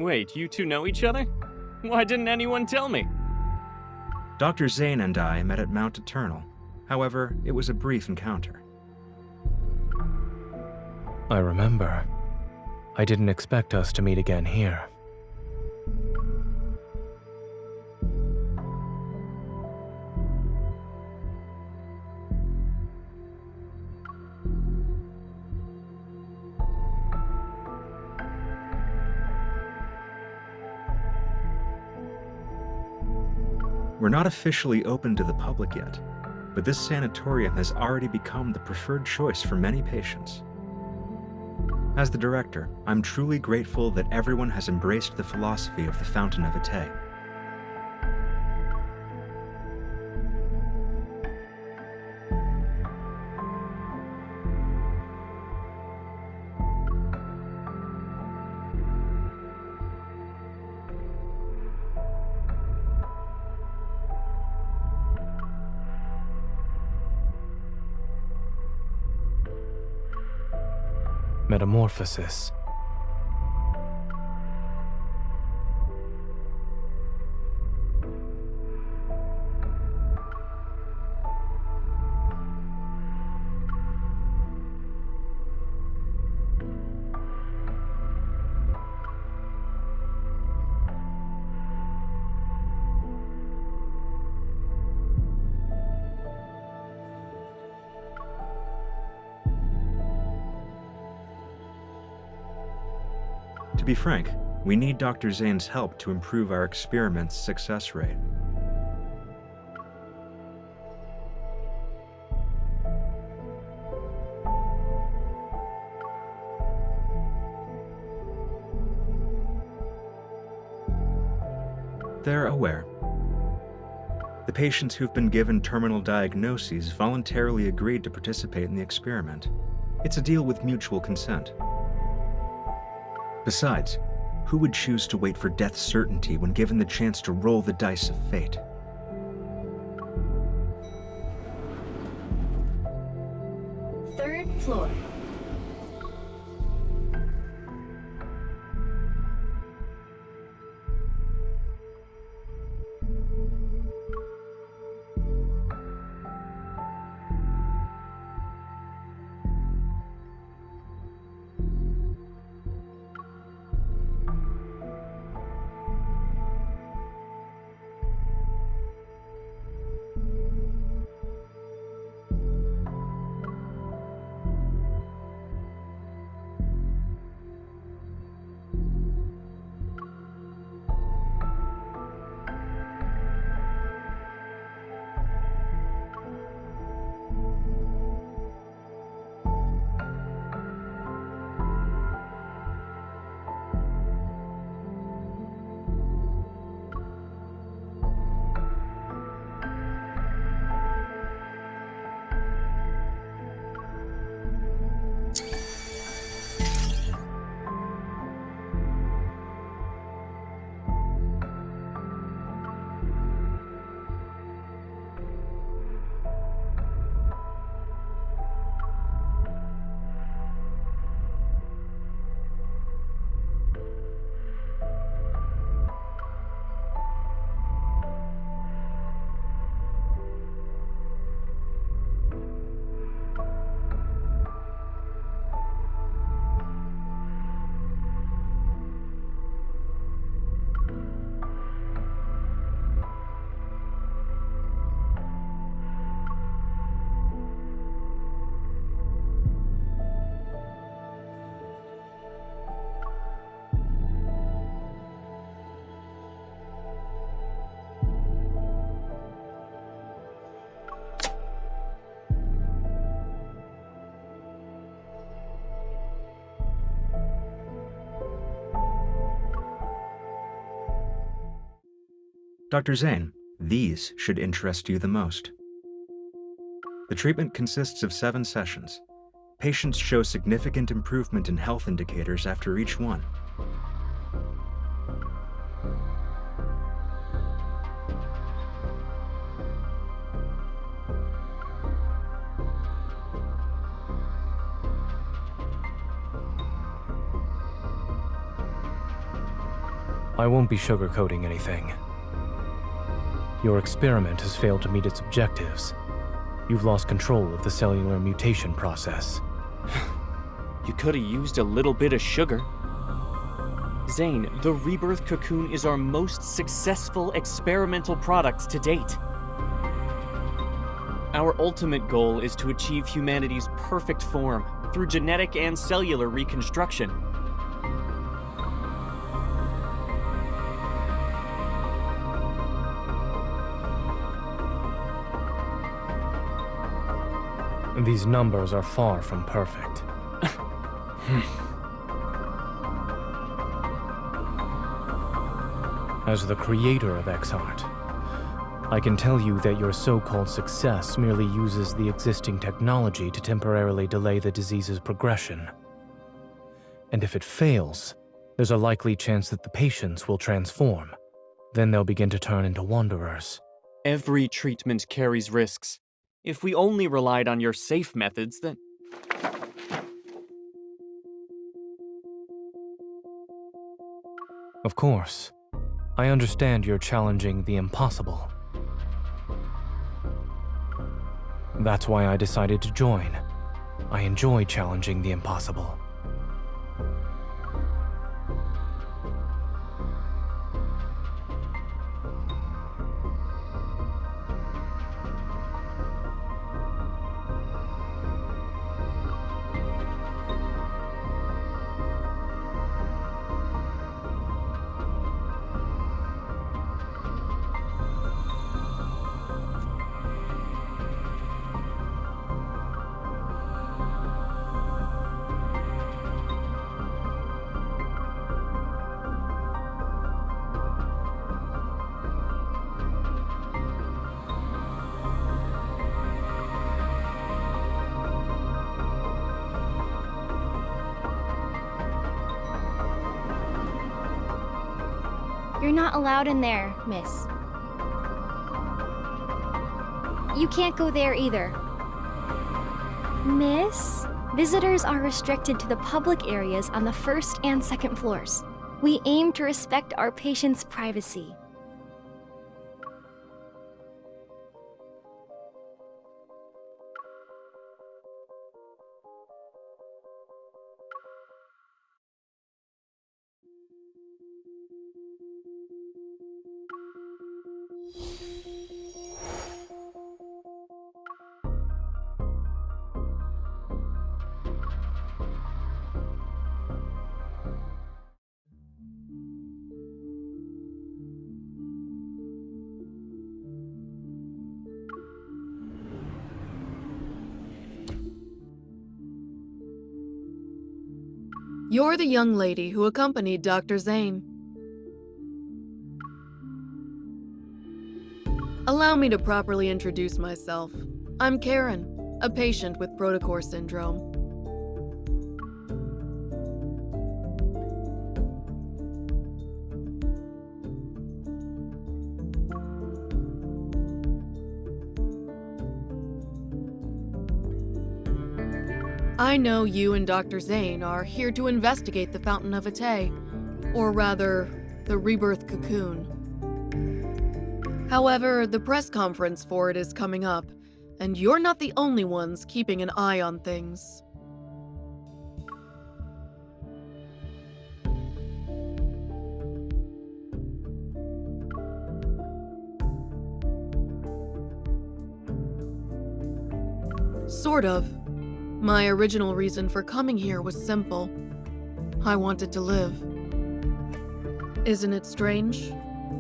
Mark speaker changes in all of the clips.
Speaker 1: Wait, you two know each other? Why didn't anyone tell me?
Speaker 2: Dr. Zayne and I met at Mount Eternal. However, it was a brief encounter.
Speaker 3: I remember. I didn't expect us to meet again here.
Speaker 2: We're not officially open to the public yet, but this sanatorium has already become the preferred choice for many patients. As the director, I'm truly grateful that everyone has embraced the philosophy of the Fountain of Ate.
Speaker 3: Metamorphosis.
Speaker 2: To be frank, we need Dr. Zayne's help to improve our experiment's success rate. They're aware. The patients who've been given terminal diagnoses voluntarily agreed to participate in the experiment. It's a deal with mutual consent. Besides, who would choose to wait for death's certainty when given the chance to roll the dice of fate?
Speaker 4: Third floor.
Speaker 2: Dr. Zayne, these should interest you the most. The treatment consists of 7 sessions. Patients show significant improvement in health indicators after each one.
Speaker 3: I won't be sugarcoating anything. Your experiment has failed to meet its objectives. You've lost control of the cellular mutation process.
Speaker 1: You could have used a little bit of sugar. Zayne, the Rebirth Cocoon is our most successful experimental product to date. Our ultimate goal is to achieve humanity's perfect form through genetic and cellular reconstruction.
Speaker 3: These numbers are far from perfect. As the creator of X-Art, I can tell you that your so-called success merely uses the existing technology to temporarily delay the disease's progression. And if it fails, there's a likely chance that the patients will transform. Then they'll begin to turn into wanderers.
Speaker 1: Every treatment carries risks. If we only relied on your safe methods, then...
Speaker 3: Of course, I understand you're challenging the impossible. That's why I decided to join. I enjoy challenging the impossible.
Speaker 5: You're not allowed in there, miss. You can't go there either. Miss? Visitors are restricted to the public areas on the first and second floors. We aim to respect our patients' privacy.
Speaker 6: You're the young lady who accompanied Dr. Zayne. Allow me to properly introduce myself. I'm Karen, a patient with protocore syndrome. I know you and Dr. Zayne are here to investigate the Fountain of Ate, or rather, the Rebirth Cocoon. However, the press conference for it is coming up, and you're not the only ones keeping an eye on things. Sort of. My original reason for coming here was simple. I wanted to live. Isn't it strange?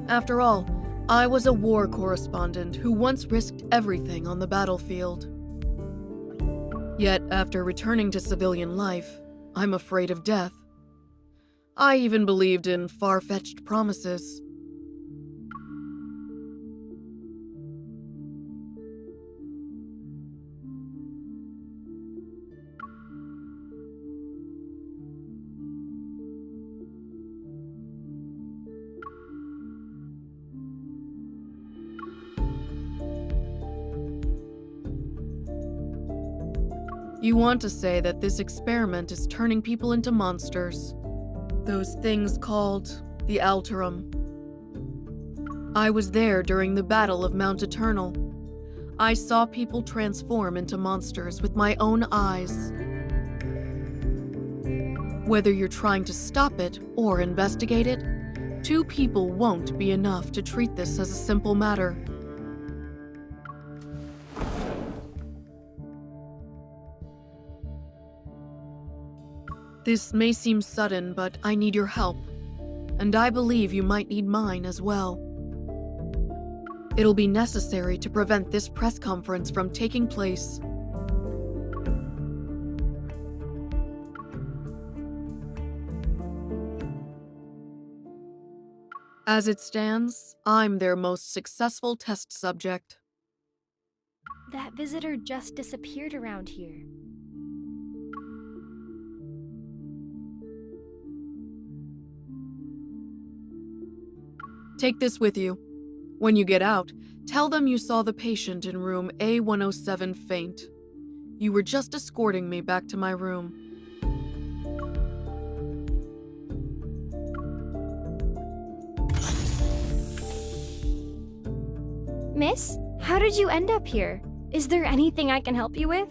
Speaker 6: After all, I was a war correspondent who once risked everything on the battlefield. Yet, after returning to civilian life, I'm afraid of death. I even believed in far-fetched promises. You want to say that this experiment is turning people into monsters. Those things called the Alterum. I was there during the Battle of Mount Eternal. I saw people transform into monsters with my own eyes. Whether you're trying to stop it or investigate it, 2 people won't be enough to treat this as a simple matter. This may seem sudden, but I need your help, and I believe you might need mine as well. It'll be necessary to prevent this press conference from taking place. As it stands, I'm their most successful test subject.
Speaker 5: That visitor just disappeared around here.
Speaker 6: Take this with you. When you get out, tell them you saw the patient in room A107 faint. You were just escorting me back to my room.
Speaker 5: Miss, how did you end up here? Is there anything I can help you with?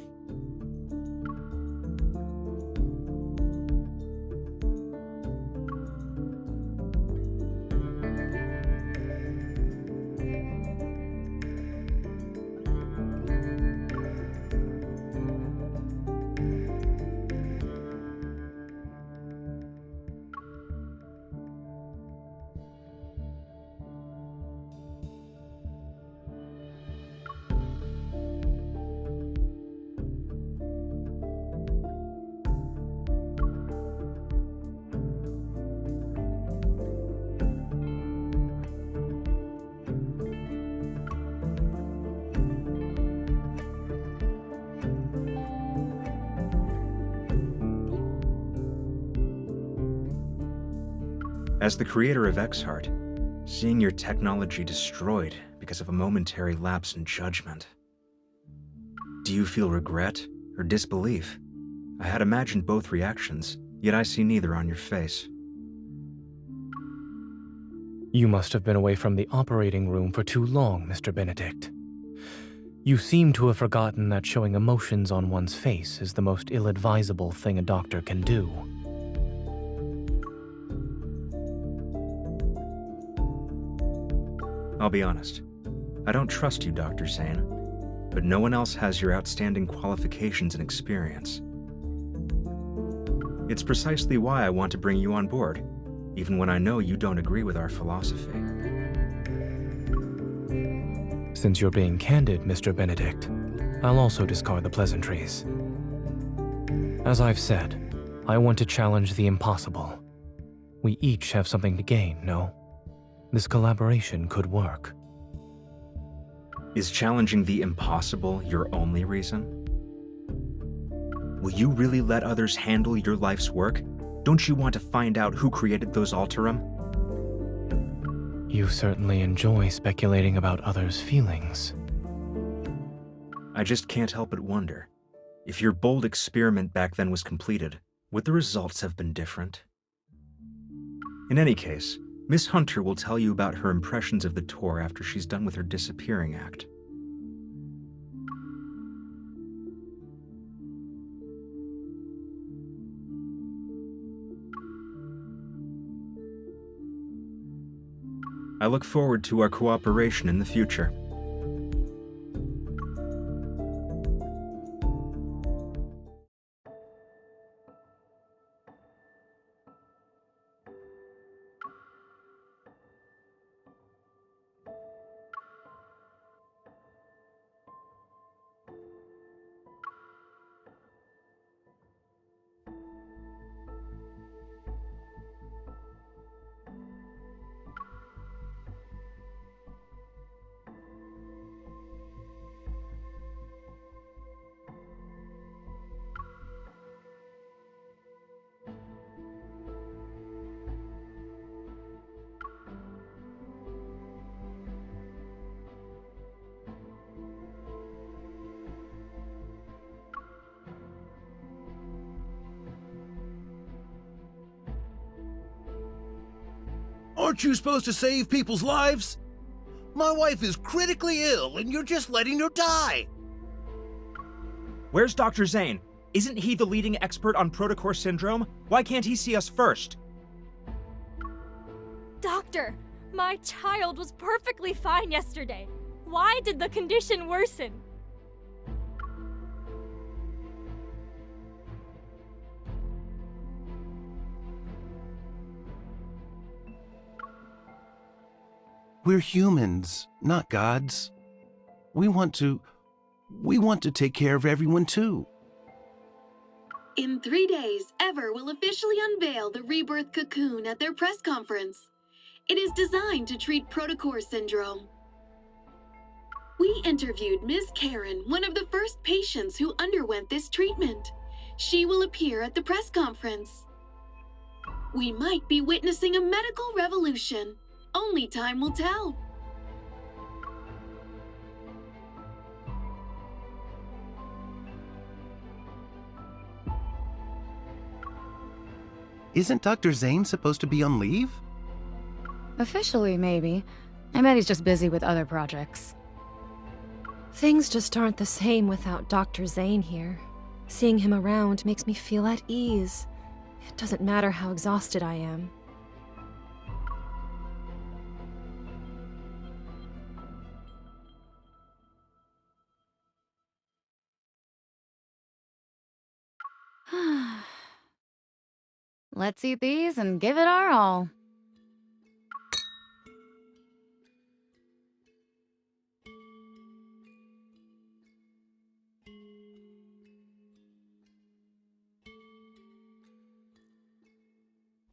Speaker 2: As the creator of Exhart, seeing your technology destroyed because of a momentary lapse in judgment. Do you feel regret or disbelief? I had imagined both reactions, yet I see neither on your face.
Speaker 3: You must have been away from the operating room for too long, Mr. Benedict. You seem to have forgotten that showing emotions on one's face is the most ill-advisable thing a doctor can do.
Speaker 2: I'll be honest. I don't trust you, Dr. Zayne, but no one else has your outstanding qualifications and experience. It's precisely why I want to bring you on board, even when I know you don't agree with our philosophy.
Speaker 3: Since you're being candid, Mr. Benedict, I'll also discard the pleasantries. As I've said, I want to challenge the impossible. We each have something to gain, no? This collaboration could work.
Speaker 2: Is challenging the impossible your only reason? Will you really let others handle your life's work? Don't you want to find out who created those Alterum?
Speaker 3: You certainly enjoy speculating about others' feelings.
Speaker 2: I just can't help but wonder, if your bold experiment back then was completed, would the results have been different? In any case, Miss Hunter will tell you about her impressions of the tour after she's done with her disappearing act. I look forward to our cooperation in the future.
Speaker 7: Aren't you supposed to save people's lives? My wife is critically ill and you're just letting her die.
Speaker 8: Where's Dr. Zayne? Isn't he the leading expert on protocore syndrome? Why can't he see us first?
Speaker 5: Doctor, my child was perfectly fine yesterday. Why did the condition worsen?
Speaker 7: We're humans, not gods. We want to take care of everyone too.
Speaker 4: In 3 days, Ever will officially unveil the Rebirth Cocoon at their press conference. It is designed to treat protocore syndrome. We interviewed Ms. Karen, one of the first patients who underwent this treatment. She will appear at the press conference. We might be witnessing a medical revolution. Only time will tell.
Speaker 7: Isn't Dr. Zayne supposed to be on leave?
Speaker 9: Officially, maybe. I bet he's just busy with other projects.
Speaker 10: Things just aren't the same without Dr. Zayne here. Seeing him around makes me feel at ease. It doesn't matter how exhausted I am.
Speaker 9: Let's eat these and give it our all.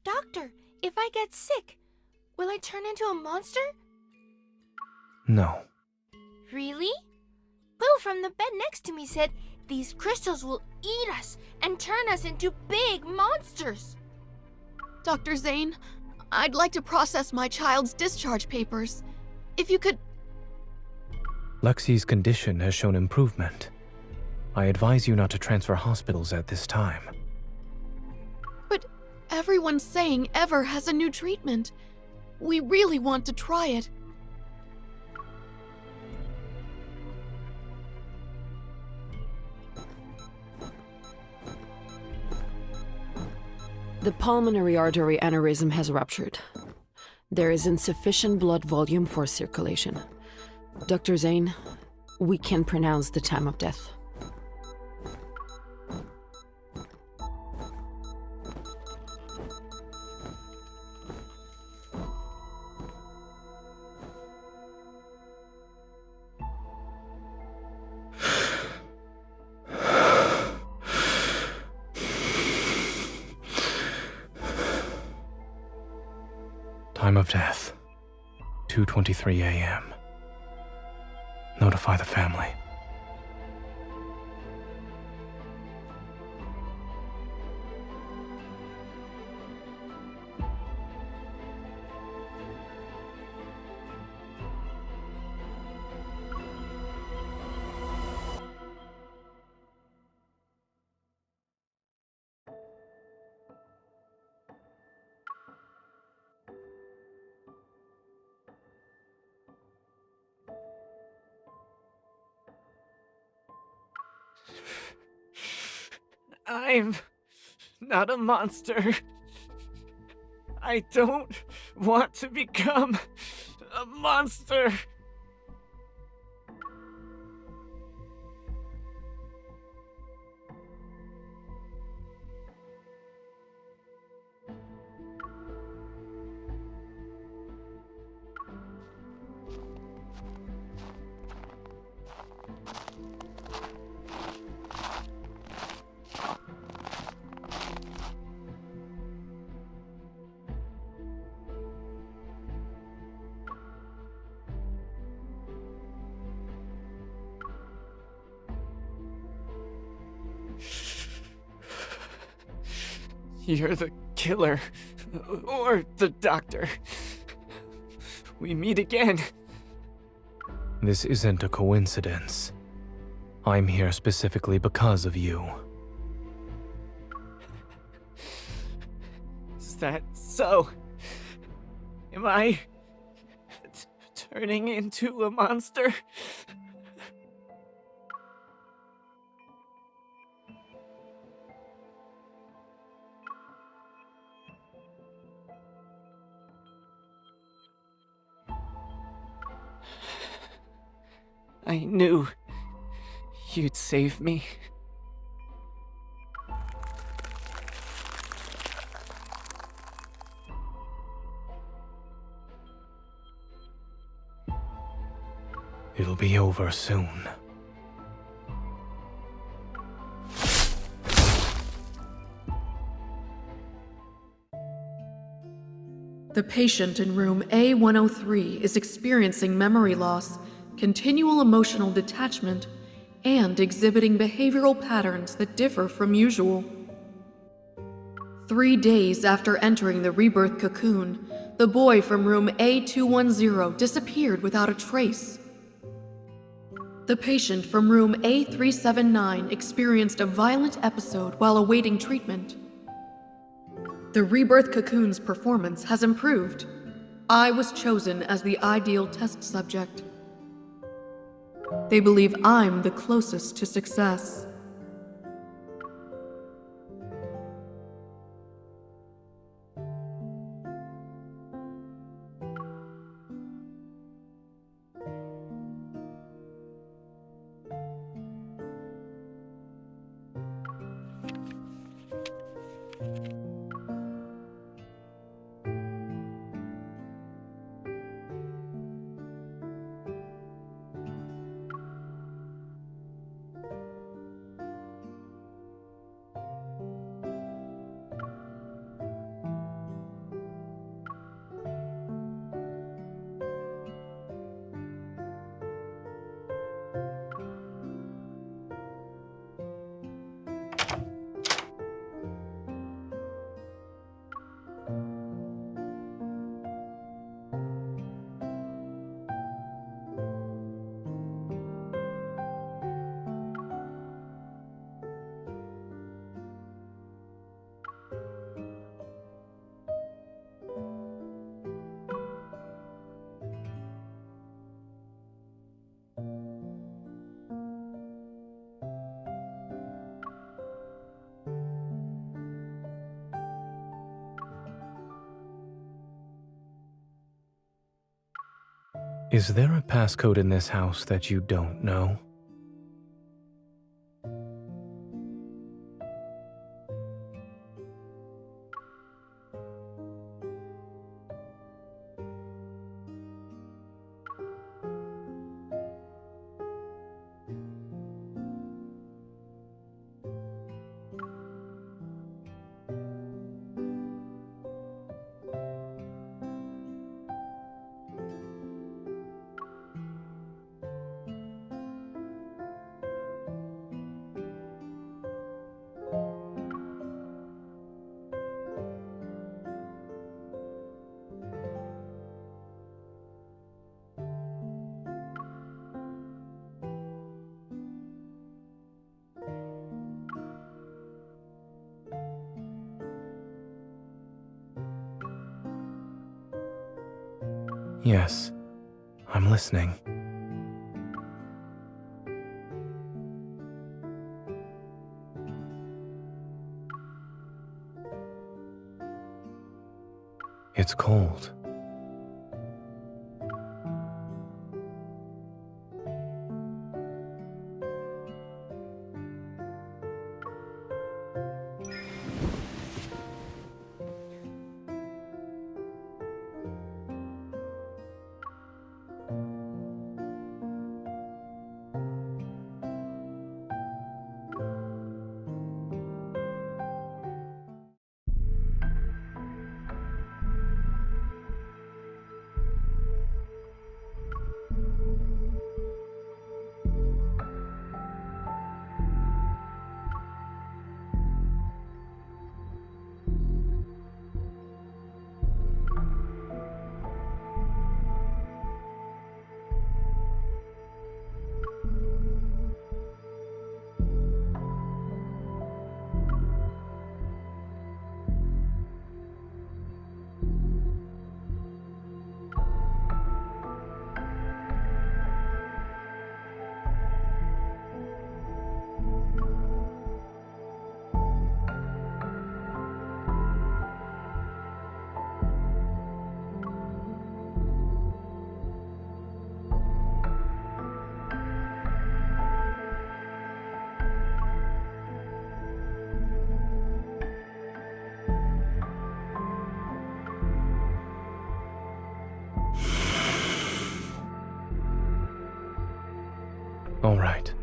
Speaker 11: Doctor, if I get sick, will I turn into a monster?
Speaker 3: No.
Speaker 11: Really? Will from the bed next to me said these crystals will eat us and turn us into big monsters.
Speaker 6: Dr. Zayne, I'd like to process my child's discharge papers. If you could...
Speaker 3: Lexi's condition has shown improvement. I advise you not to transfer hospitals at this time.
Speaker 6: But everyone's saying Ever has a new treatment. We really want to try it.
Speaker 12: The pulmonary artery aneurysm has ruptured. There is insufficient blood volume for circulation. Dr. Zayne, we can pronounce the time of death.
Speaker 3: Time of death, 2:23 a.m. Notify the family.
Speaker 1: I'm not a monster. I don't want to become a monster. You're the killer, or the doctor. We meet again.
Speaker 3: This isn't a coincidence. I'm here specifically because of you.
Speaker 1: Is that so? Am I turning into a monster? I knew you'd save me.
Speaker 3: It'll be over soon.
Speaker 6: The patient in room A103 is experiencing memory loss, continual emotional detachment, and exhibiting behavioral patterns that differ from usual. 3 days after entering the Rebirth Cocoon, the boy from room A210 disappeared without a trace. The patient from room A379 experienced a violent episode while awaiting treatment. The Rebirth Cocoon's performance has improved. I was chosen as the ideal test subject. They believe I'm the closest to success.
Speaker 3: Is there a passcode in this house that you don't know? Yes, I'm listening. It's cold. All right.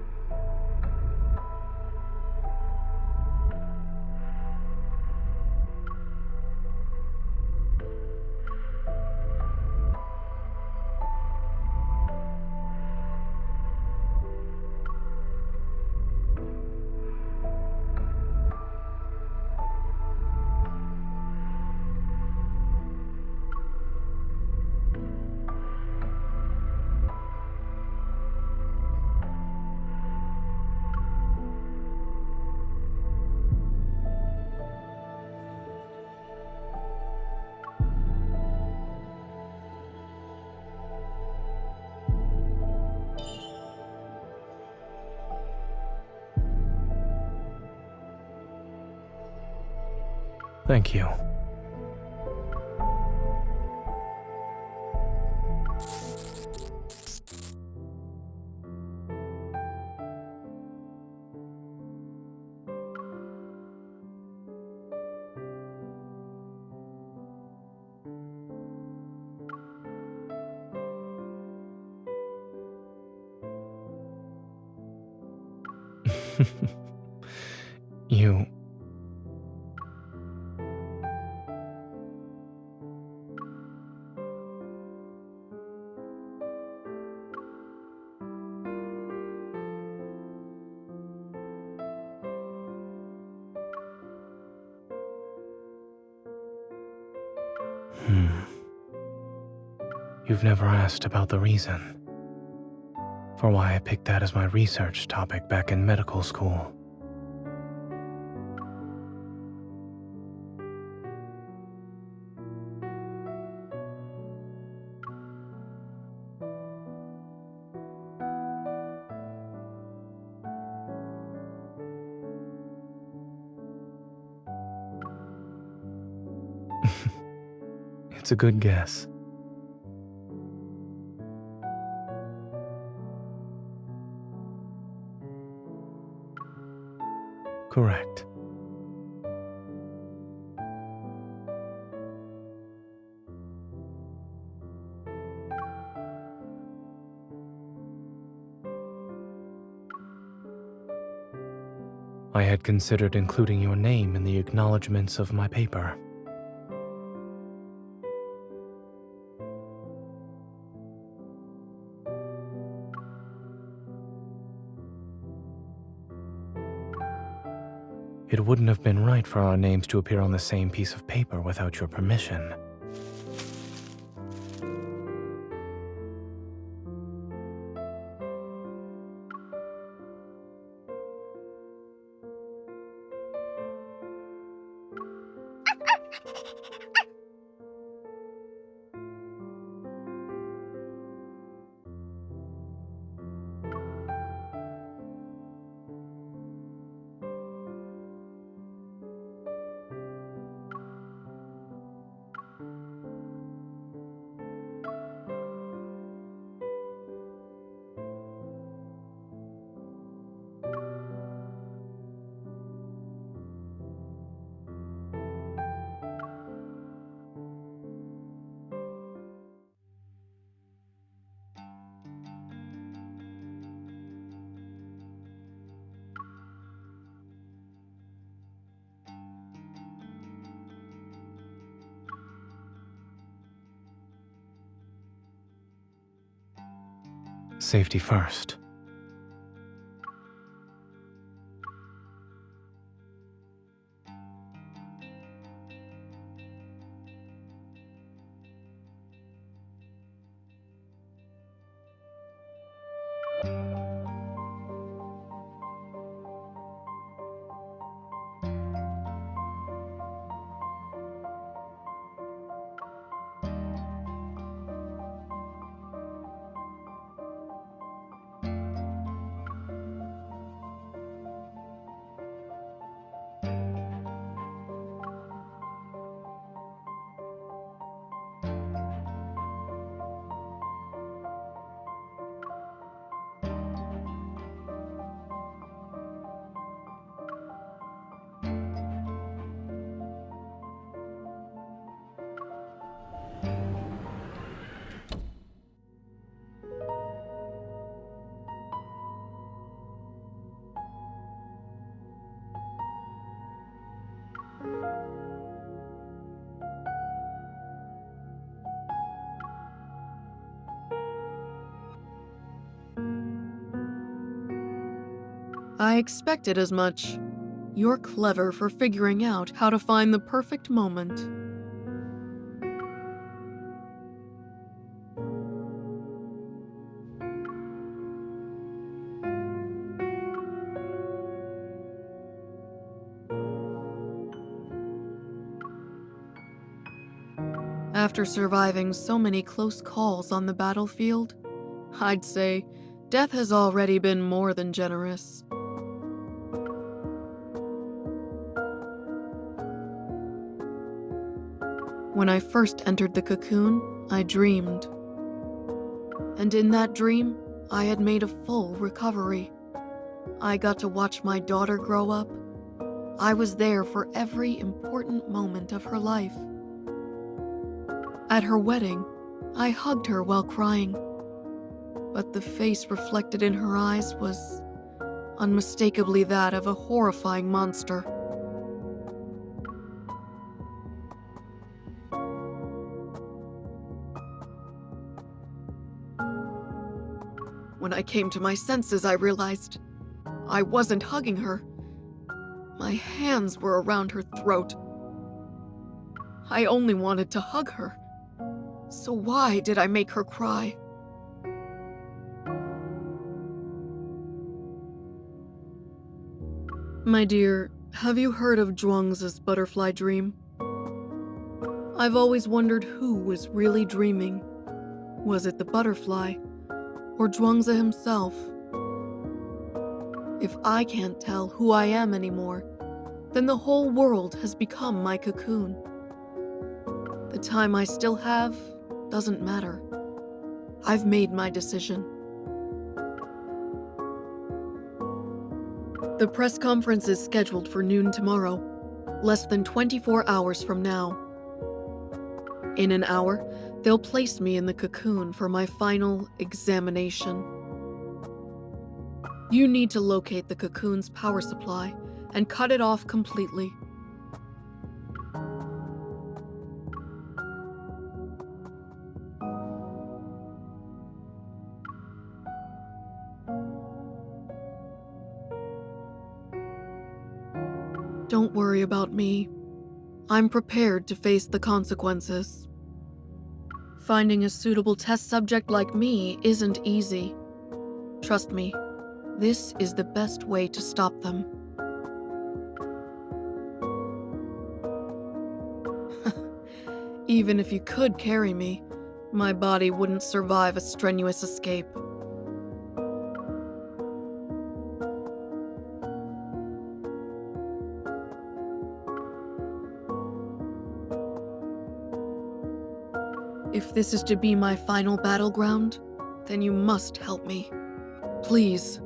Speaker 3: Thank you. You... You've never asked about the reason for why I picked that as my research topic back in medical school. It's a good guess. Correct. I had considered including your name in the acknowledgments of my paper. It wouldn't have been right for our names to appear on the same piece of paper without your permission. Safety first.
Speaker 6: I expected as much. You're clever for figuring out how to find the perfect moment. After surviving so many close calls on the battlefield, I'd say death has already been more than generous. When I first entered the cocoon, I dreamed. And in that dream, I had made a full recovery. I got to watch my daughter grow up. I was there for every important moment of her life. At her wedding, I hugged her while crying, but the face reflected in her eyes was unmistakably that of a horrifying monster. When I came to my senses, I realized I wasn't hugging her. My hands were around her throat. I only wanted to hug her. So why did I make her cry? My dear, have you heard of Zhuangzi's butterfly dream? I've always wondered who was really dreaming. Was it the butterfly, or Zhuangzi himself? If I can't tell who I am anymore, then the whole world has become my cocoon. The time I still have doesn't matter. I've made my decision. The press conference is scheduled for noon tomorrow, less than 24 hours from now. In an hour, they'll place me in the cocoon for my final examination. You need to locate the cocoon's power supply and cut it off completely. Don't worry about me. I'm prepared to face the consequences. Finding a suitable test subject like me isn't easy. Trust me, this is the best way to stop them. Even if you could carry me, my body wouldn't survive a strenuous escape. If this is to be my final battleground, then you must help me. Please.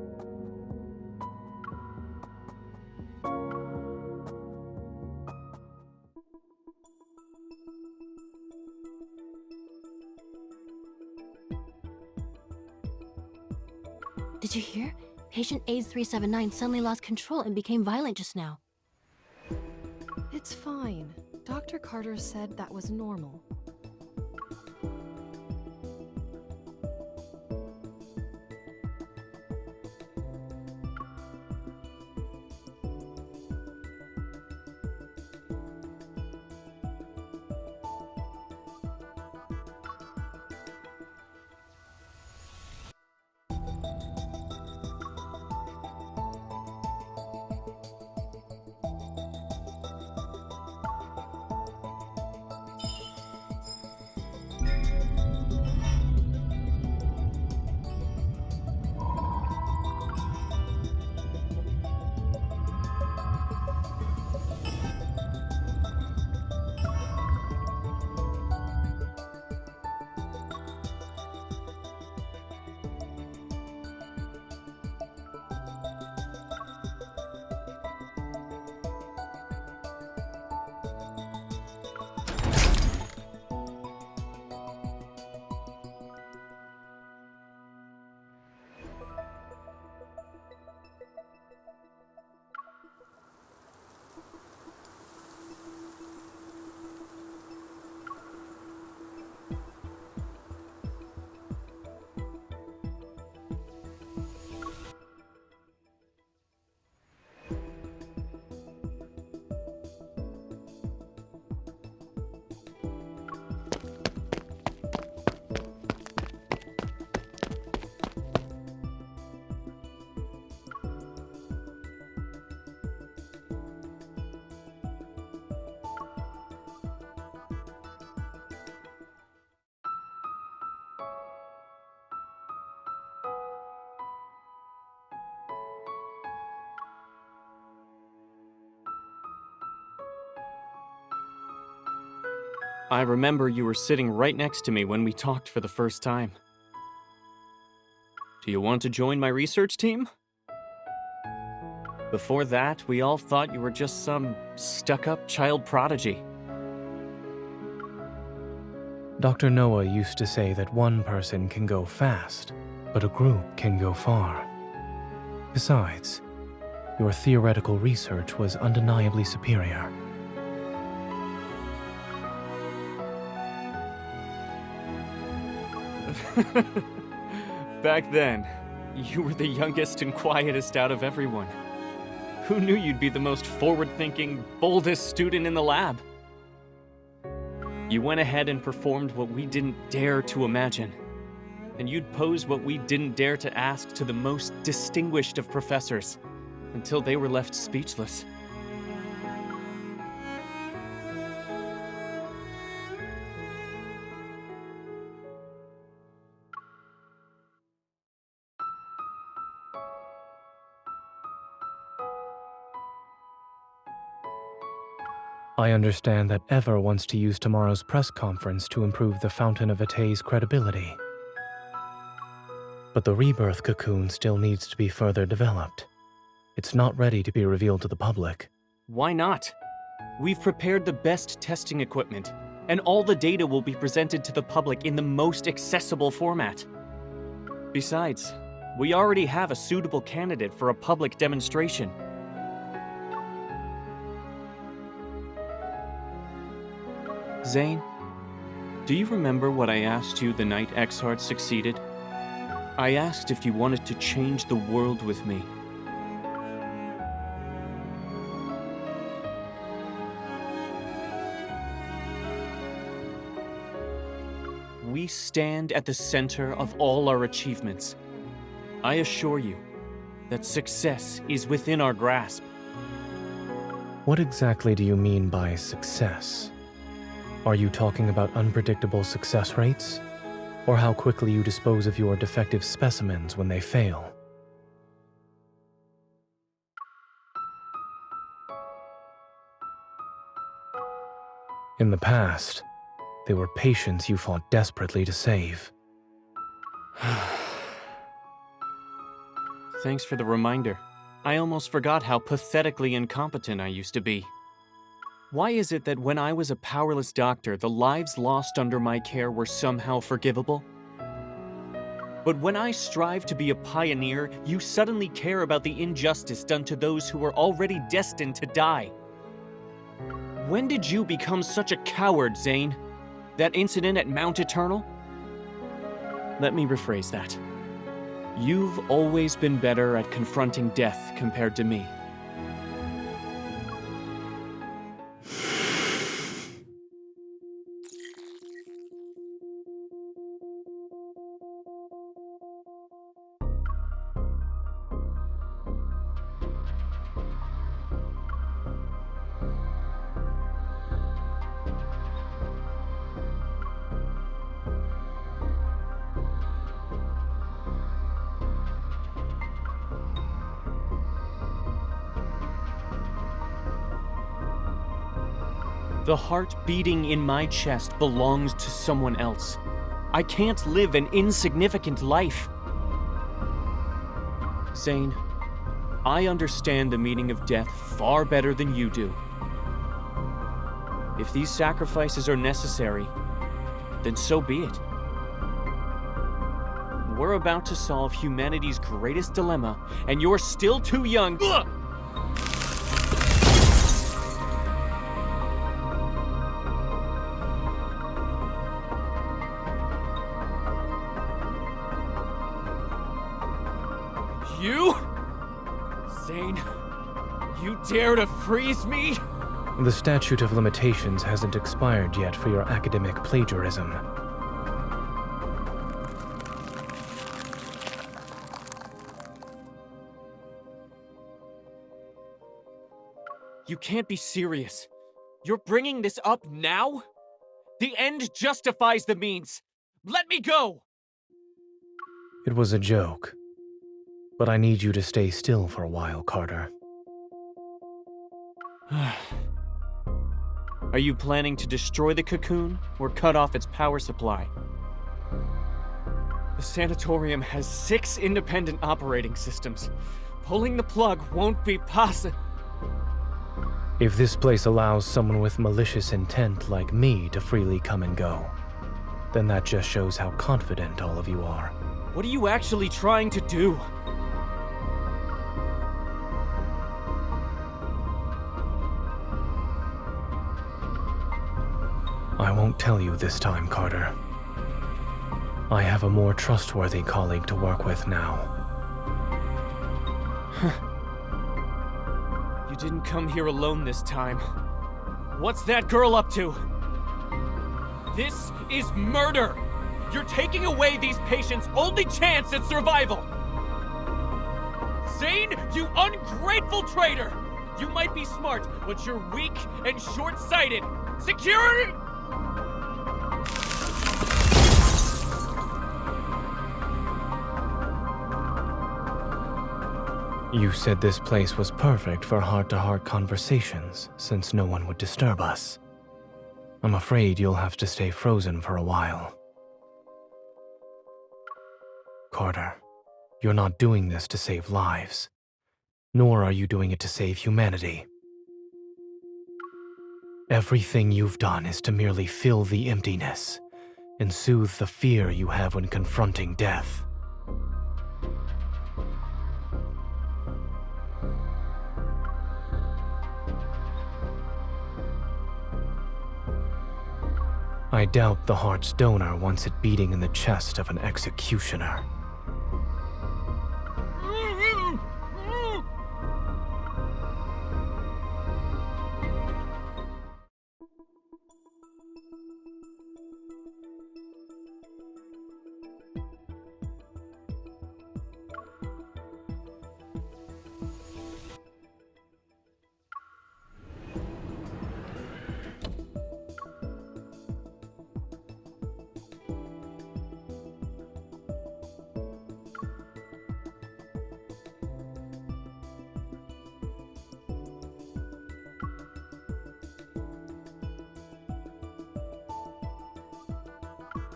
Speaker 13: Did you hear? Patient AIDS379 suddenly lost control and became violent just now.
Speaker 10: It's fine. Dr. Carter said that was normal.
Speaker 1: I remember you were sitting right next to me when we talked for the first time. Do you want to join my research team? Before that, we all thought you were just some stuck-up child prodigy.
Speaker 3: Dr. Noah used to say that one person can go fast, but a group can go far. Besides, your theoretical research was undeniably superior.
Speaker 1: Back then, you were the youngest and quietest out of everyone. Who knew you'd be the most forward-thinking, boldest student in the lab? You went ahead and performed what we didn't dare to imagine. And you'd pose what we didn't dare to ask to the most distinguished of professors, until they were left speechless.
Speaker 3: I understand that Ever wants to use tomorrow's press conference to improve the Fountain of Ate's credibility. But the Rebirth Cocoon still needs to be further developed. It's not ready to be revealed to the public.
Speaker 1: Why not? We've prepared the best testing equipment, and all the data will be presented to the public in the most accessible format. Besides, we already have a suitable candidate for a public demonstration. Zayne, do you remember what I asked you the night Exhart succeeded? I asked if you wanted to change the world with me. We stand at the center of all our achievements. I assure you that success is within our grasp.
Speaker 3: What exactly do you mean by success? Are you talking about unpredictable success rates? Or how quickly you dispose of your defective specimens when they fail? In the past, they were patients you fought desperately to save.
Speaker 1: Thanks for the reminder. I almost forgot how pathetically incompetent I used to be. Why is it that when I was a powerless doctor, the lives lost under my care were somehow forgivable? But when I strive to be a pioneer, you suddenly care about the injustice done to those who were already destined to die. When did you become such a coward, Zayne? That incident at Mount Eternal? Let me rephrase that. You've always been better at confronting death compared to me. The heart beating in my chest belongs to someone else. I can't live an insignificant life. Zayne, I understand the meaning of death far better than you do. If these sacrifices are necessary, then so be it. We're about to solve humanity's greatest dilemma, and you're still too young. Ugh! You? Zayne, you dare to freeze me?
Speaker 3: The statute of limitations hasn't expired yet for your academic plagiarism.
Speaker 1: You can't be serious. You're bringing this up now? The end justifies the means. Let me go!
Speaker 3: It was a joke. But I need you to stay still for a while, Carter.
Speaker 1: Are you planning to destroy the cocoon or cut off its power supply? The sanatorium has 6 independent operating systems. Pulling the plug won't be possible.
Speaker 3: If this place allows someone with malicious intent like me to freely come and go, then that just shows how confident all of you are.
Speaker 1: What are you actually trying to do?
Speaker 3: I won't tell you this time, Carter. I have a more trustworthy colleague to work with now.
Speaker 1: You didn't come here alone this time. What's that girl up to? This is murder! You're taking away these patients' only chance at survival! Zayne, you ungrateful traitor! You might be smart, but you're weak and short-sighted! Security!
Speaker 3: You said this place was perfect for heart-to-heart conversations, since no one would disturb us. I'm afraid you'll have to stay frozen for a while. Carter, you're not doing this to save lives, nor are you doing it to save humanity. Everything you've done is to merely fill the emptiness and soothe the fear you have when confronting death. I doubt the heart's donor wants it beating in the chest of an executioner.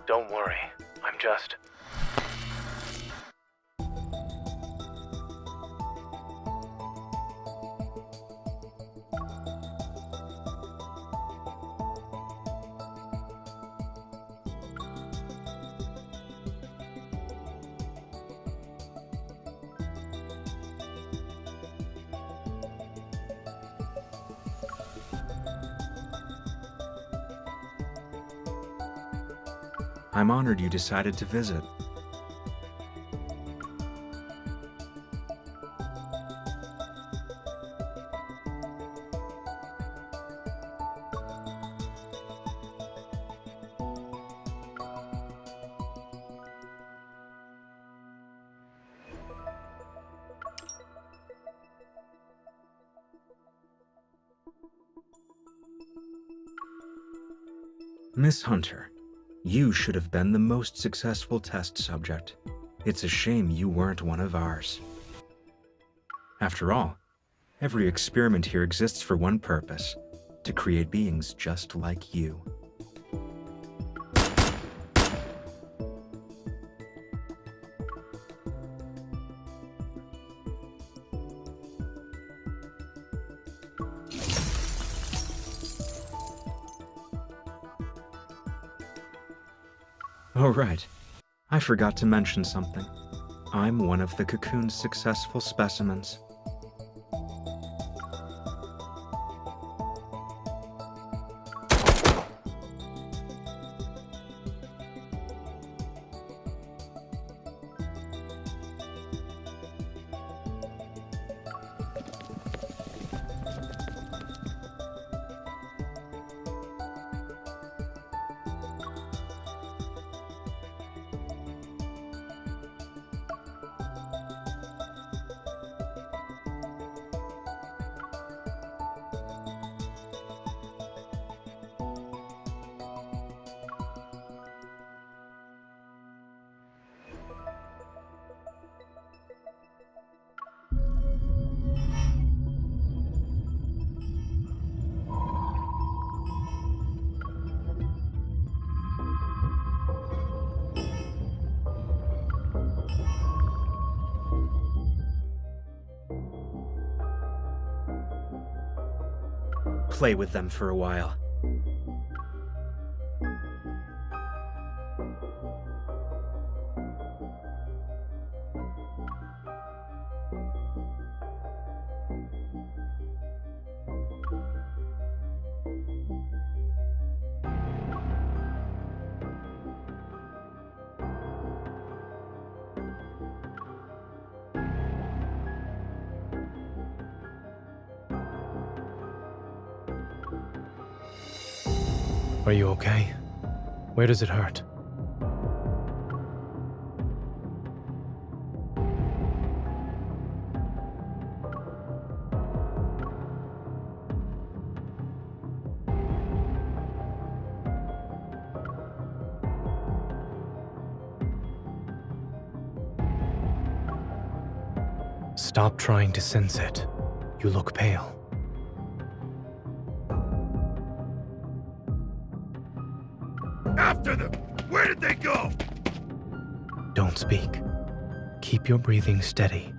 Speaker 3: Don't worry, I'm just...
Speaker 2: I'm honored you decided to visit. Miss Hunter, you should have been the most successful test subject. It's a shame you weren't one of ours. After all, every experiment here exists for one purpose: to create beings just like you. Oh, right. I forgot to mention something. I'm one of the Cocoon's successful specimens. play with them for a while.
Speaker 3: Are you okay? Where does it hurt? Stop trying to sense it. You look pale.
Speaker 14: After them! Where did they go?
Speaker 3: Don't speak. Keep your breathing steady.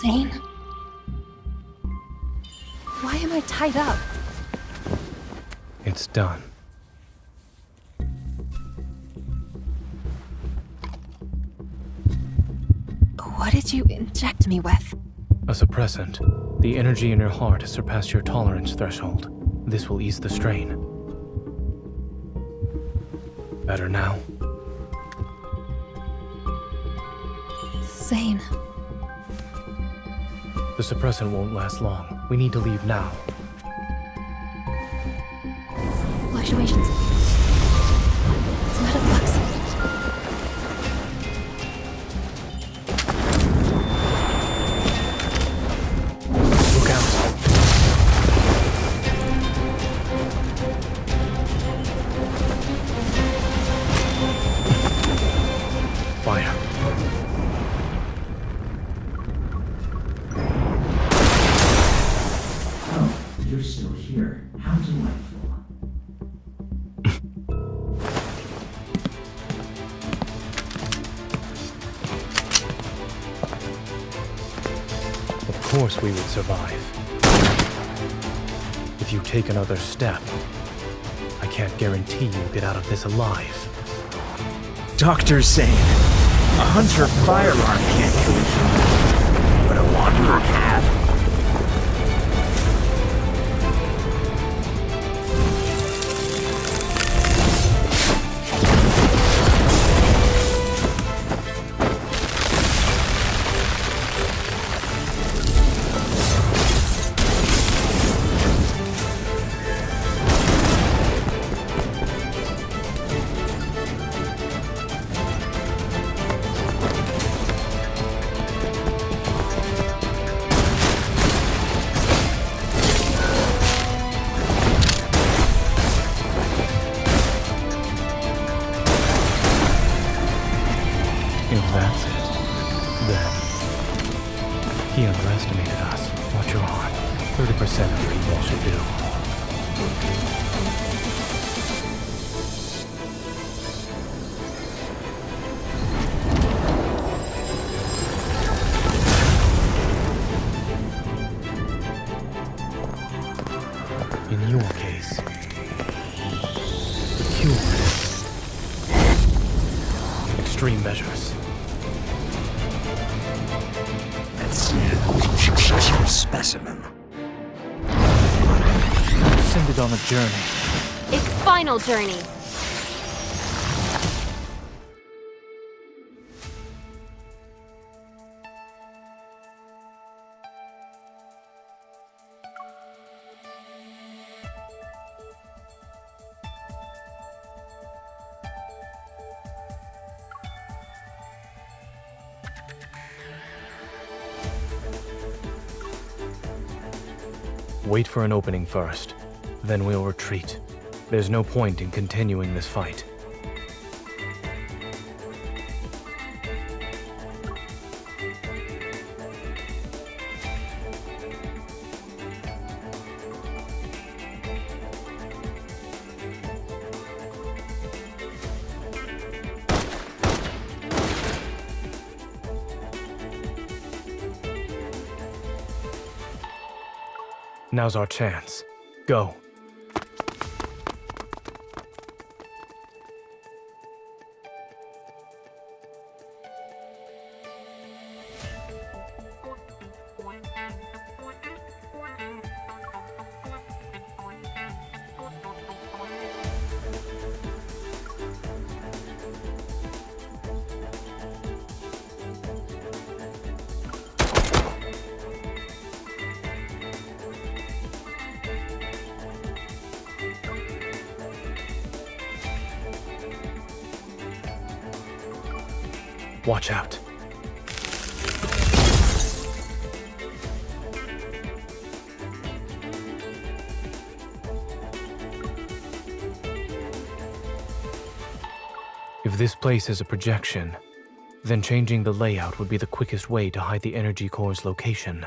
Speaker 10: Zayne? Why am I tied up?
Speaker 3: It's done.
Speaker 10: What did you inject me with?
Speaker 3: A suppressant. The energy in your heart has surpassed your tolerance threshold. This will ease the strain. Better now?
Speaker 10: Zayne.
Speaker 3: The suppressant won't last long. We need to leave now.
Speaker 10: Fluctuations. It's metaflux.
Speaker 3: Look out. Fire.
Speaker 15: You're still here. How delightful.
Speaker 3: Of course we would survive. If you take another step, I can't guarantee you'll get out of this alive.
Speaker 2: Dr. Zayne, a hunter firearm can't kill a human, but a wanderer can.
Speaker 3: If that's it, then he underestimated us. Watch your heart. 30% of people should do. In your case, the cure is extreme measures.
Speaker 15: Successful specimen.
Speaker 3: Send it on a journey.
Speaker 11: Its final journey.
Speaker 3: Wait for an opening first, then we'll retreat. There's no point in continuing this fight. Now's our chance. Go. Watch out. If this place is a projection, then changing the layout would be the quickest way to hide the energy core's location.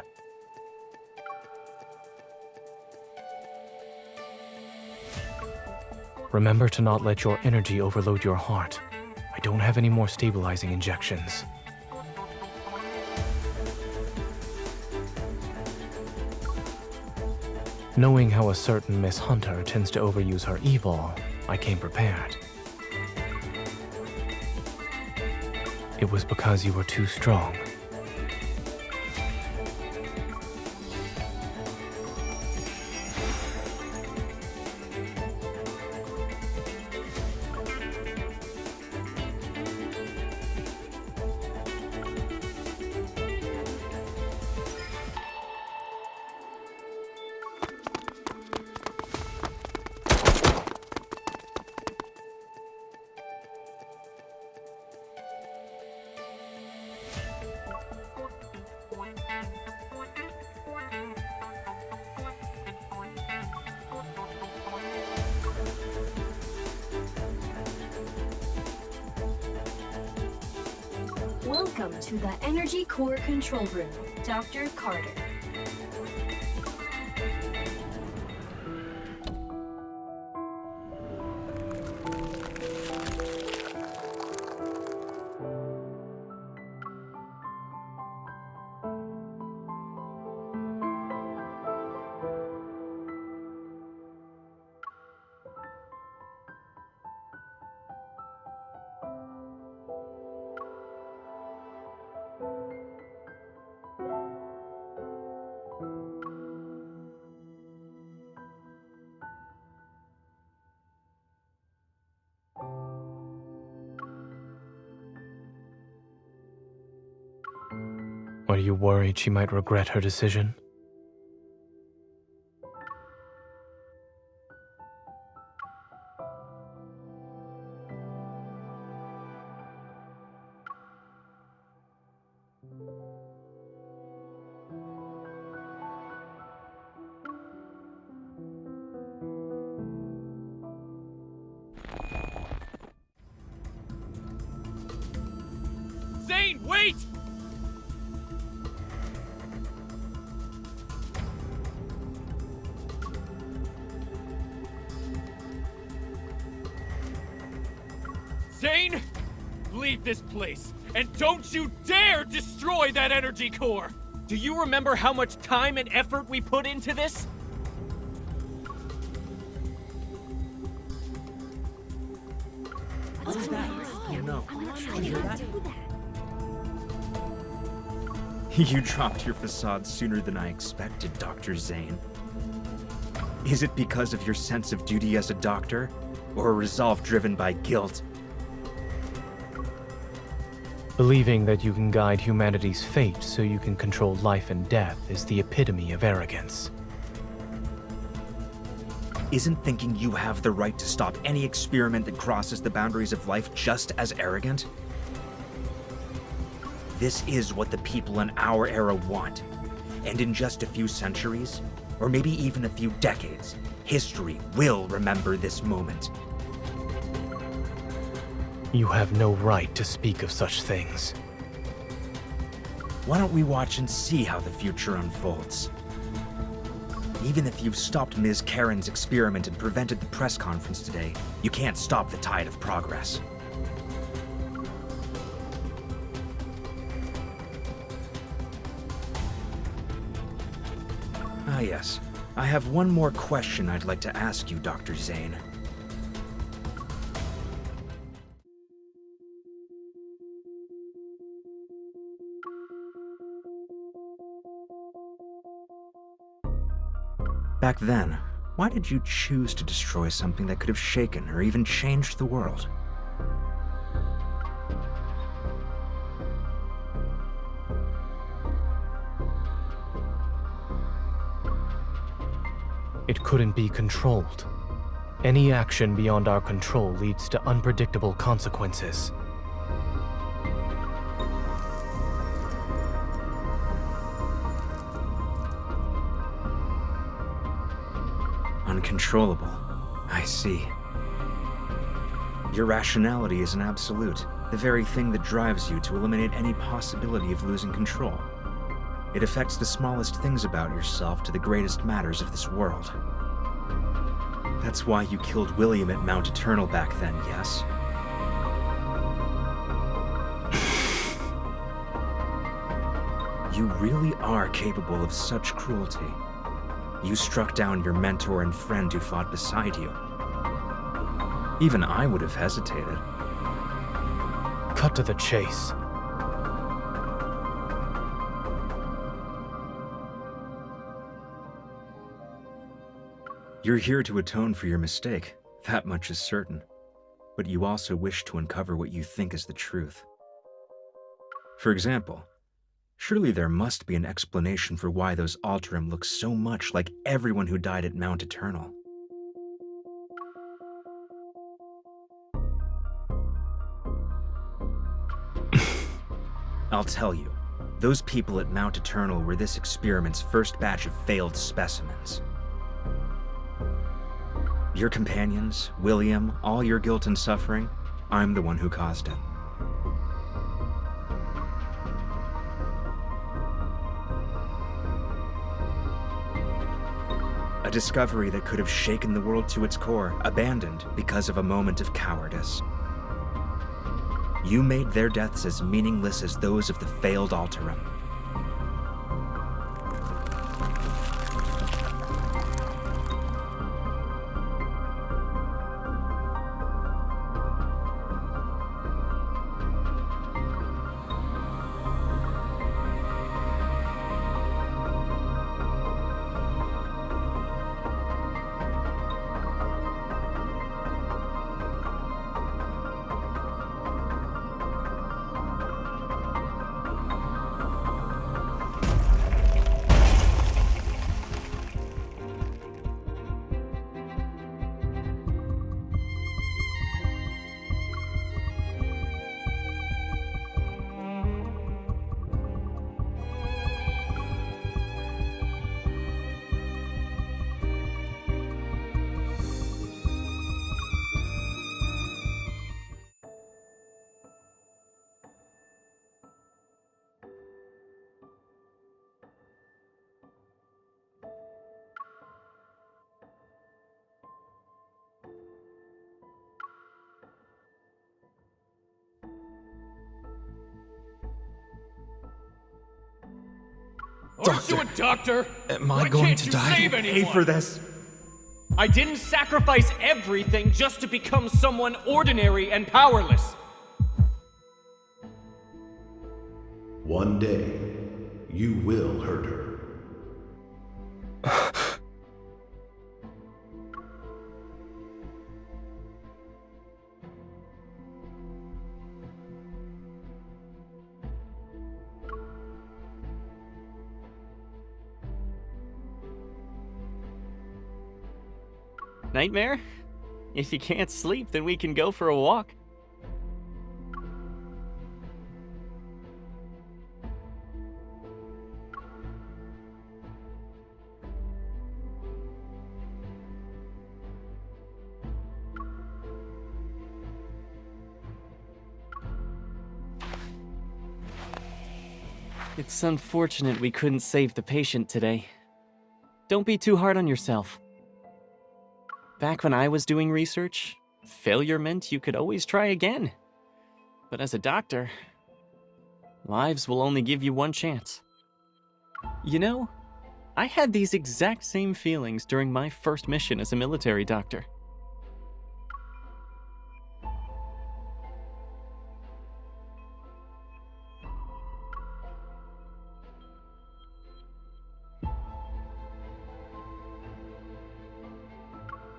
Speaker 3: Remember to not let your energy overload your heart. I don't have any more stabilizing injections. Knowing how a certain Miss Hunter tends to overuse her evil, I came prepared. It was because you were too strong.
Speaker 14: Welcome to the Energy Core Control Room, Dr. Carter.
Speaker 3: Are you worried she might regret her decision?
Speaker 8: Zayne, wait! Zayne, leave this place, and don't you dare destroy that energy core! Do you remember how much time and effort we put into this?
Speaker 15: What is that? Oh no. Did you hear that?
Speaker 2: You dropped your facade sooner than I expected, Dr. Zayne. Is it because of your sense of duty as a doctor, or a resolve driven by guilt?
Speaker 3: Believing that you can guide humanity's fate so you can control life and death is the epitome of arrogance.
Speaker 2: Isn't thinking you have the right to stop any experiment that crosses the boundaries of life just as arrogant? This is what the people in our era want. And in just a few centuries, or maybe even a few decades, history will remember this moment.
Speaker 3: You have no right to speak of such things.
Speaker 2: Why don't we watch and see how the future unfolds? Even if you've stopped Ms. Karen's experiment and prevented the press conference today, you can't stop the tide of progress. Ah yes, I have one more question I'd like to ask you, Dr. Zayne. Back then, why did you choose to destroy something that could have shaken or even changed the world?
Speaker 3: It couldn't be controlled. Any action beyond our control leads to unpredictable consequences.
Speaker 2: Uncontrollable. I see. Your rationality is an absolute, the very thing that drives you to eliminate any possibility of losing control. It affects the smallest things about yourself to the greatest matters of this world. That's why you killed William at Mount Eternal back then, yes? You really are capable of such cruelty. You struck down your mentor and friend who fought beside you. Even I would have hesitated.
Speaker 3: Cut to the chase.
Speaker 2: You're here to atone for your mistake, that much is certain. But you also wish to uncover what you think is the truth. For example, surely there must be an explanation for why those Alterum look so much like everyone who died at Mount Eternal. I'll tell you, those people at Mount Eternal were this experiment's first batch of failed specimens. Your companions, William, all your guilt and suffering, I'm the one who caused it. A discovery that could have shaken the world to its core, abandoned because of a moment of cowardice. You made their deaths as meaningless as those of the failed Alterum.
Speaker 8: Aren't you a doctor?
Speaker 7: Am I going to die?
Speaker 8: Save anyone?
Speaker 2: Pay for this.
Speaker 8: I didn't sacrifice everything just to become someone ordinary and powerless.
Speaker 16: One day, you will hurt her.
Speaker 1: Nightmare? If you can't sleep, then we can go for a walk. It's unfortunate we couldn't save the patient today. Don't be too hard on yourself. Back when I was doing research, failure meant you could always try again. But as a doctor, lives will only give you one chance. You know, I had these exact same feelings during my first mission as a military doctor.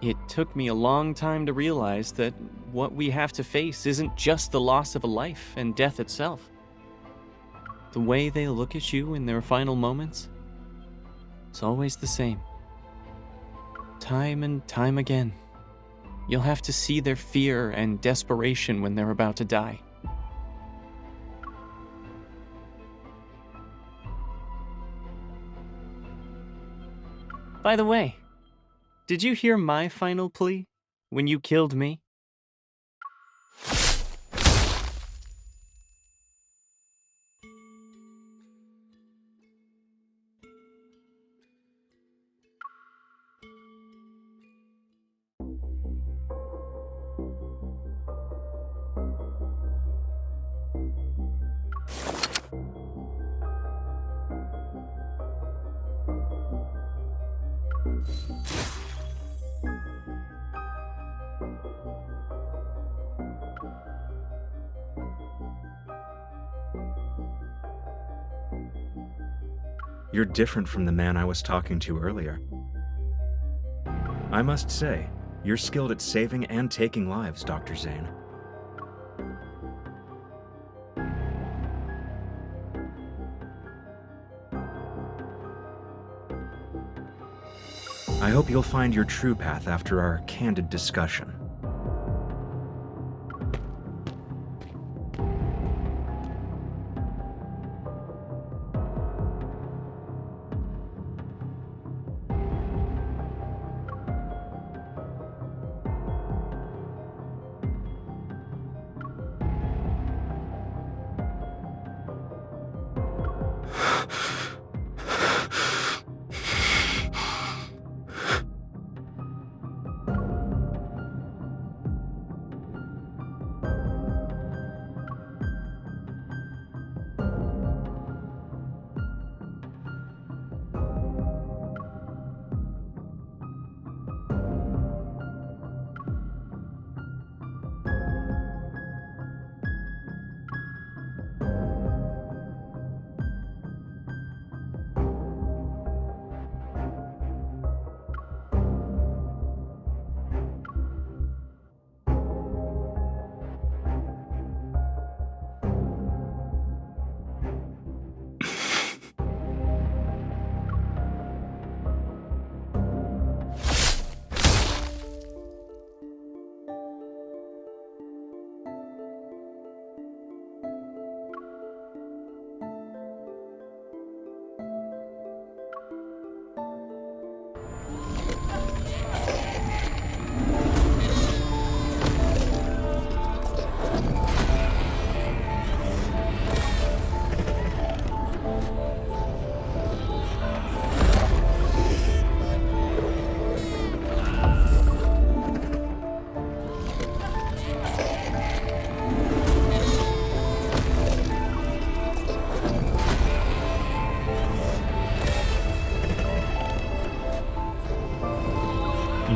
Speaker 1: It took me a long time to realize that what we have to face isn't just the loss of a life and death itself. The way they look at you in their final moments, it's always the same. Time and time again, you'll have to see their fear and desperation when they're about to die. By the way, did you hear my final plea when you killed me?
Speaker 2: You're different from the man I was talking to earlier. I must say, you're skilled at saving and taking lives, Dr. Zayne. I hope you'll find your true path after our candid discussion.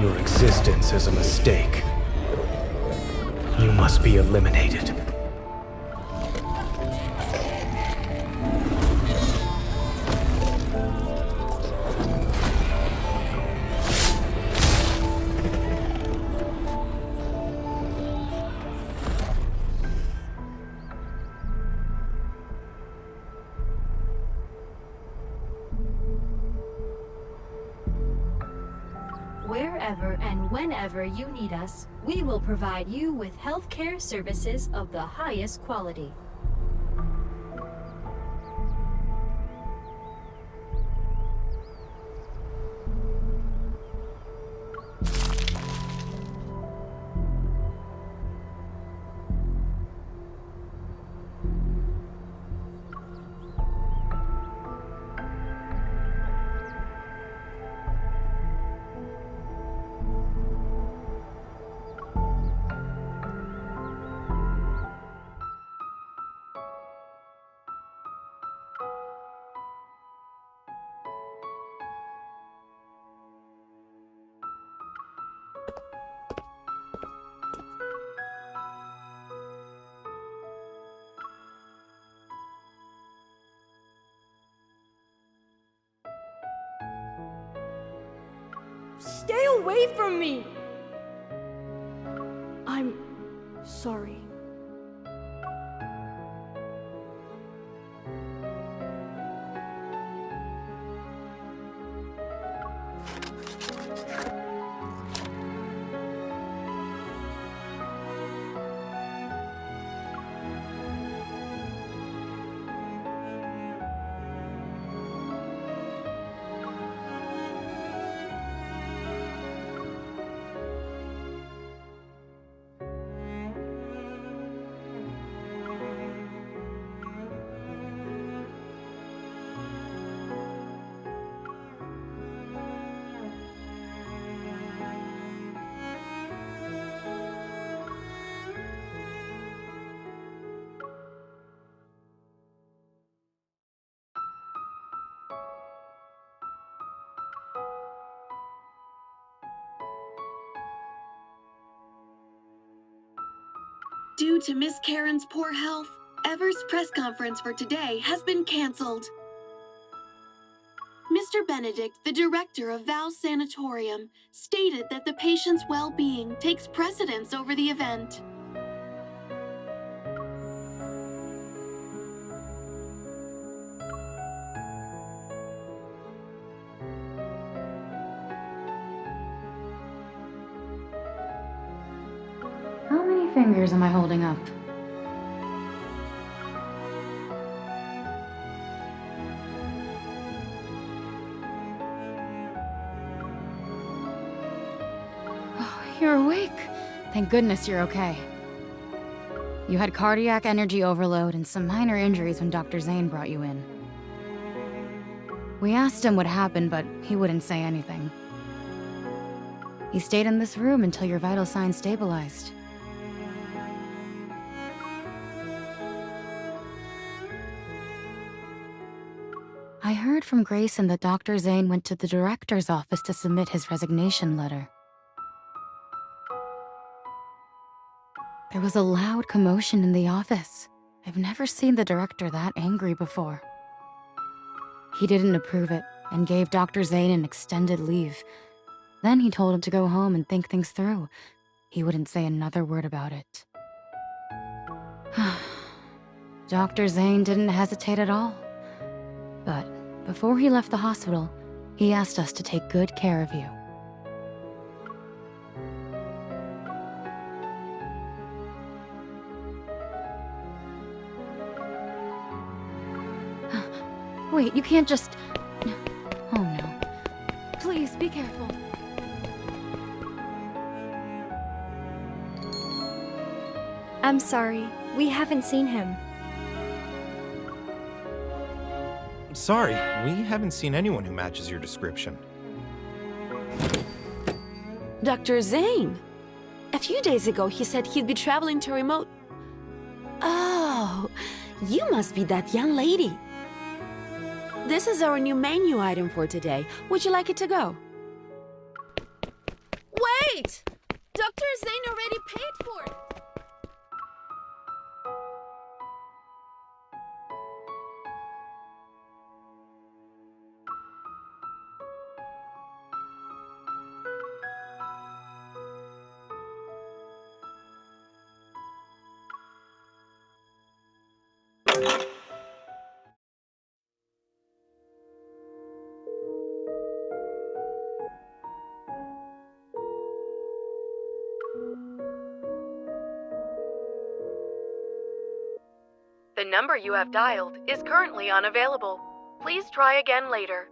Speaker 3: Your existence is a mistake. You must be eliminated.
Speaker 14: Wherever and whenever you need us, we will provide you with healthcare services of the highest quality.
Speaker 17: Stay away from me! I'm sorry.
Speaker 4: Due to Miss Karen's poor health, Ever's press conference for today has been canceled. Mr. Benedict, the director of Val's Sanatorium, stated that the patient's well-being takes precedence over the event.
Speaker 9: How many fingers am I holding up? Oh, you're awake. Thank goodness you're okay. You had cardiac energy overload and some minor injuries when Dr. Zayne brought you in. We asked him what happened, but he wouldn't say anything. He stayed in this room until your vital signs stabilized. I heard from Grayson that Dr. Zayne went to the director's office to submit his resignation letter. There was a loud commotion in the office. I've never seen the director that angry before. He didn't approve it and gave Dr. Zayne an extended leave. Then he told him to go home and think things through. He wouldn't say another word about it. Dr. Zayne didn't hesitate at all. But before he left the hospital, he asked us to take good care of you. Wait, you can't just... Oh no. Please, be careful.
Speaker 5: I'm sorry, we haven't seen him.
Speaker 18: Sorry, we haven't seen anyone who matches your description.
Speaker 12: Dr. Zayne. A few days ago, he said he'd be traveling to remote... Oh, you must be that young lady. This is our new menu item for today. Would you like it to go?
Speaker 6: Wait! Dr. Zayne already paid for it!
Speaker 19: The number you have dialed is currently unavailable. Please try again later.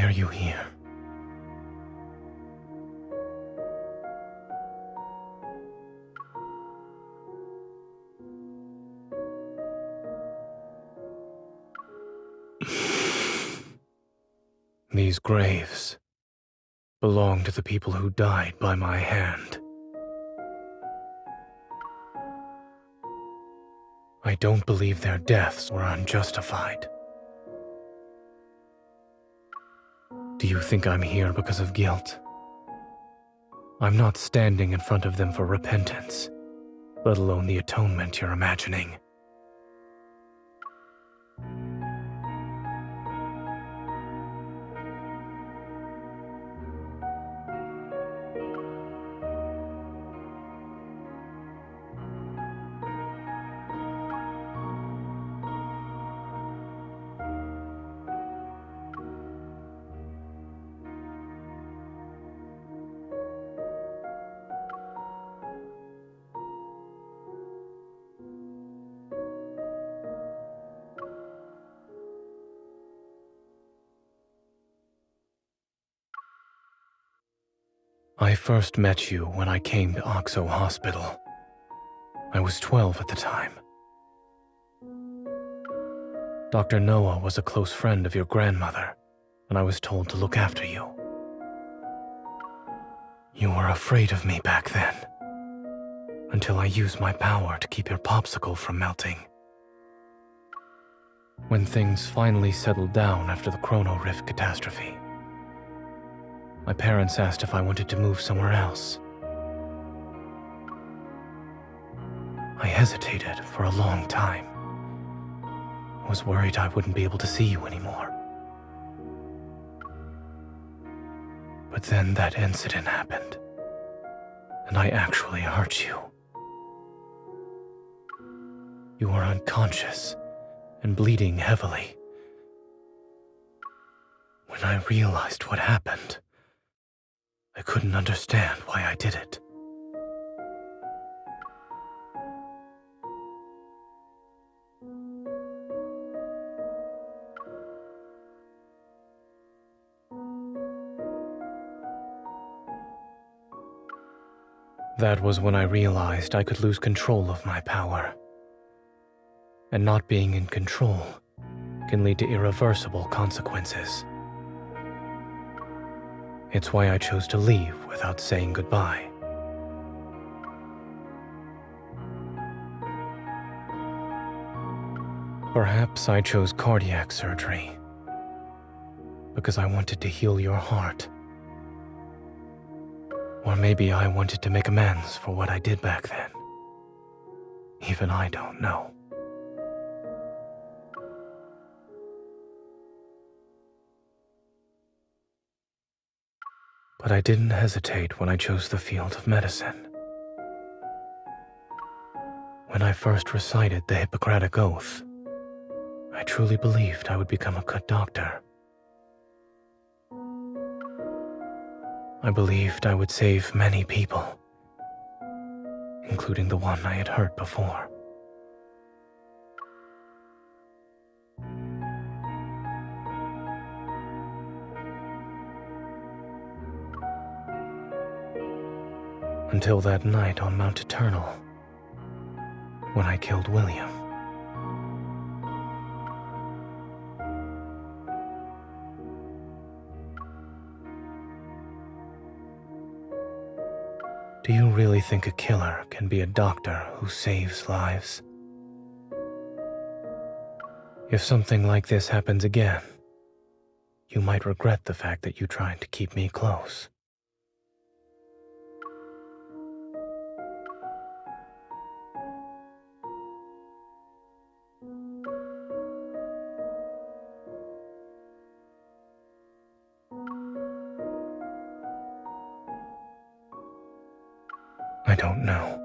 Speaker 3: are you here? These graves belong to the people who died by my hand. I don't believe their deaths were unjustified. Do you think I'm here because of guilt? I'm not standing in front of them for repentance, let alone the atonement you're imagining. I first met you when I came to Oxo Hospital. I was 12 at the time. Dr. Noah was a close friend of your grandmother, and I was told to look after you. You were afraid of me back then, until I used my power to keep your popsicle from melting. When things finally settled down after the Chrono Rift catastrophe, my parents asked if I wanted to move somewhere else. I hesitated for a long time. I was worried I wouldn't be able to see you anymore. But then that incident happened, and I actually hurt you. You were unconscious and bleeding heavily. When I realized what happened, I couldn't understand why I did it. That was when I realized I could lose control of my power. And not being in control can lead to irreversible consequences. It's why I chose to leave without saying goodbye. Perhaps I chose cardiac surgery because I wanted to heal your heart. Or maybe I wanted to make amends for what I did back then. Even I don't know. But I didn't hesitate when I chose the field of medicine. When I first recited the Hippocratic Oath, I truly believed I would become a good doctor. I believed I would save many people, including the one I had hurt before. Until that night on Mount Eternal, when I killed William. Do you really think a killer can be a doctor who saves lives? If something like this happens again, you might regret the fact that you tried to keep me close. I don't know.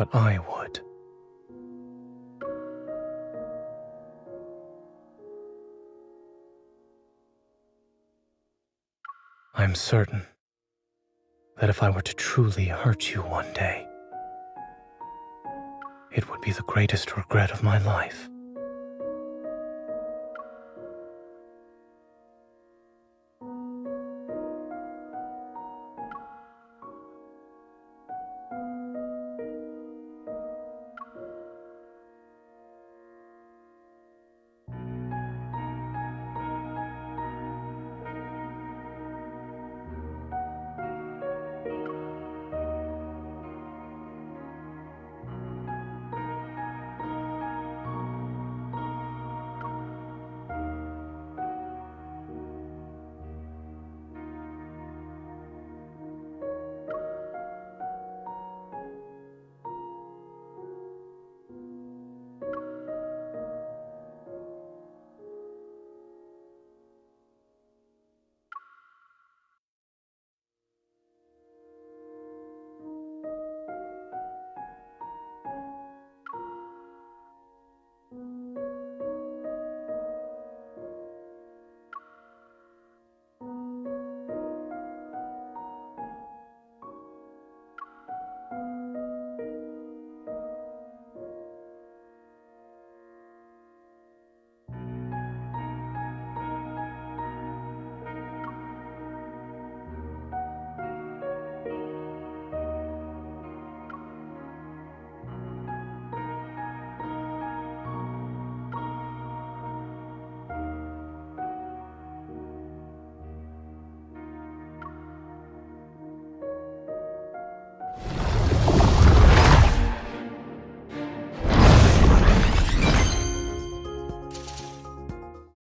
Speaker 3: but I would. I'm certain that if I were to truly hurt you one day, it would be the greatest regret of my life.